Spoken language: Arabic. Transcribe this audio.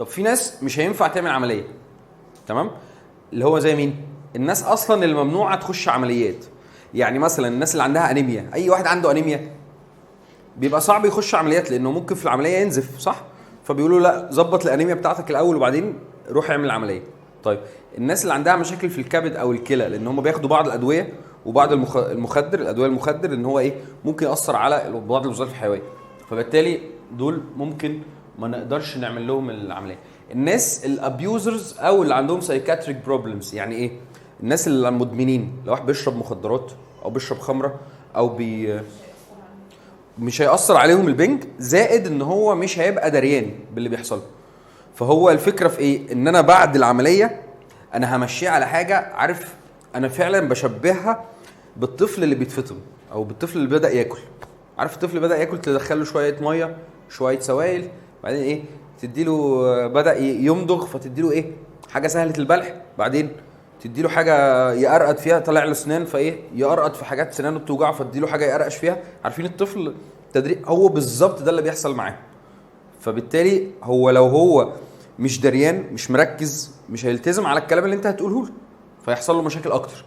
طب في ناس مش هينفع تعمل عمليه، تمام؟ اللي هو زي مين؟ الناس اصلا اللي ممنوعه تخش عمليات. يعني مثلا الناس اللي عندها انيميا، اي واحد عنده انيميا بيبقى صعب يخش عمليات لانه ممكن في العمليه ينزف، صح؟ فبيقولوا لا، ظبط الانيميا بتاعتك الاول وبعدين روح اعمل عمليه. طيب الناس اللي عندها مشاكل في الكبد او الكلى، لان هم بياخدوا بعض الادويه وبعض المخدر، الادويه المخدر ان هو ايه ممكن ياثر على بعض الوظائف الحيويه، فبالتالي دول ممكن ما نقدرش نعمل لهم العمليه. الناس الابيوزرز او اللي عندهم سايكاتريك بروبلمز، يعني ايه؟ الناس اللي مدمنين، لو واحد بيشرب مخدرات او بيشرب خمره او مش هيأثر عليهم البنج، زائد ان هو مش هيبقى دريان باللي بيحصل. فهو الفكره في ايه؟ ان انا بعد العمليه انا همشيه على حاجه، عارف؟ انا فعلا بشبهها بالطفل اللي بيتفطم او بالطفل اللي بدأ ياكل. عارف الطفل بدأ ياكل، تدخله شويه ميه شويه سوائل، بعدين ايه تديله، بدأ يمضغ فتديله ايه حاجه سهله البلع، بعدين تديله حاجه يقرقد فيها، طلع له اسنان فايه يقرقد في حاجات سنانه بتوجعه فتديله حاجه يقرقش فيها. عارفين الطفل تدريب؟ هو بالظبط ده اللي بيحصل معاه. فبالتالي هو لو هو مش دريان مش مركز مش هيلتزم على الكلام اللي انت هتقوله له، فيحصل له مشاكل اكتر.